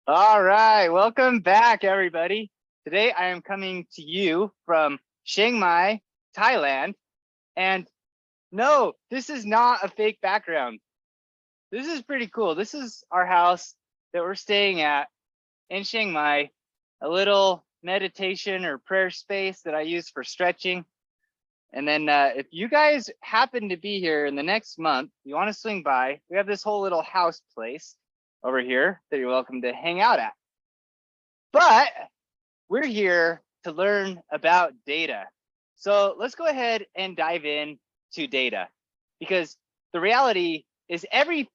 All right, welcome back, everybody. Today I am coming to you from Chiang Mai, Thailand. And no, this is not a fake background. This is pretty cool. This is our house that we're staying at in Chiang Mai, a little meditation or prayer space that I use for stretching. And then if you guys happen to be here in the next month, you want to swing by, we have this whole little house place over here that you're welcome to hang out at. But we're here to learn about data. So let's go ahead and dive in to data, because the reality is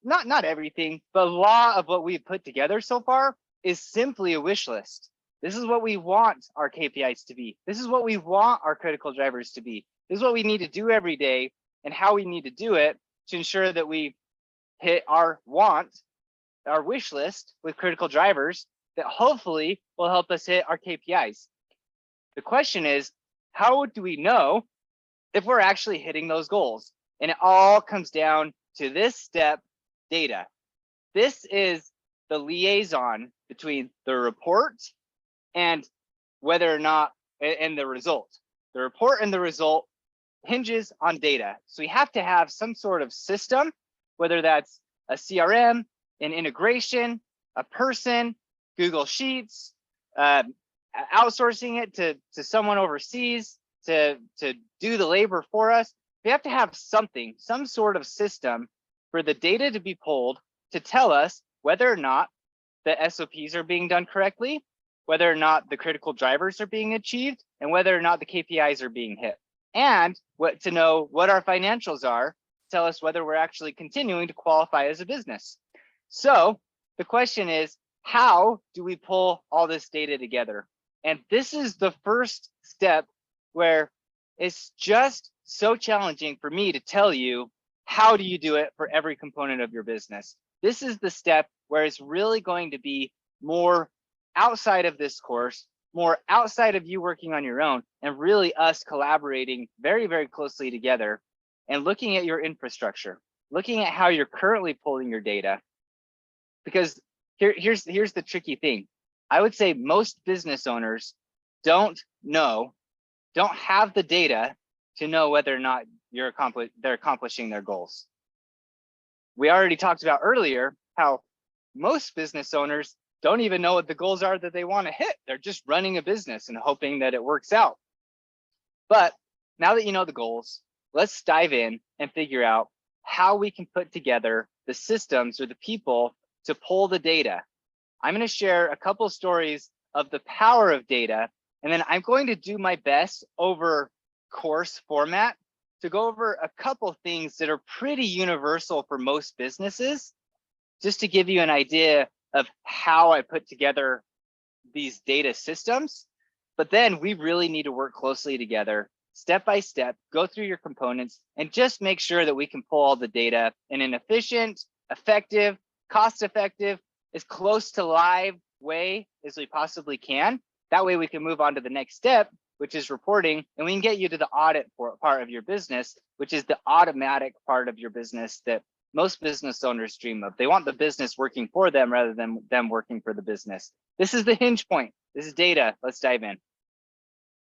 not everything, but a lot of what we've put together so far is simply a wish list. This is what we want our KPIs to be. This is what we want our critical drivers to be. This is what we need to do every day and how we need to do it to ensure that we hit our wish list with critical drivers that hopefully will help us hit our KPIs. The question is, how do we know if we're actually hitting those goals? And it all comes down to this step, data. This is the liaison between the report and whether or not, and the result. The report and the result hinges on data. So we have to have some sort of system, whether that's a CRM, an integration, a person, Google Sheets, outsourcing it to someone overseas to do the labor for us. We have to have something, some sort of system for the data to be pulled to tell us whether or not the SOPs are being done correctly, whether or not the critical drivers are being achieved, and whether or not the KPIs are being hit. And to know what our financials are, tell us whether we're actually continuing to qualify as a business. So the question is, how do we pull all this data together? And this is the first step where it's just so challenging for me to tell you, how do you do it for every component of your business? This is the step where it's really going to be more outside of this course, more outside of you working on your own, and really us collaborating very, very closely together and looking at your infrastructure, looking at how you're currently pulling your data. Because here's the tricky thing. I would say most business owners don't have the data to know whether or not they're accomplishing their goals. We already talked about earlier how most business owners don't even know what the goals are that they want to hit. They're just running a business and hoping that it works out. But now that you know the goals, let's dive in and figure out how we can put together the systems or the people to pull the data. I'm going to share a couple stories of the power of data, and then I'm going to do my best over course format to go over a couple things that are pretty universal for most businesses, just to give you an idea of how I put together these data systems. But then we really need to work closely together, step by step, go through your components, and just make sure that we can pull all the data in an efficient, effective, cost-effective, as close to live way as we possibly can. That way we can move on to the next step, which is reporting, and we can get you to the audit part of your business, which is the automatic part of your business that most business owners dream of. They want the business working for them rather than them working for the business. This is the hinge point. This is data. Let's dive in.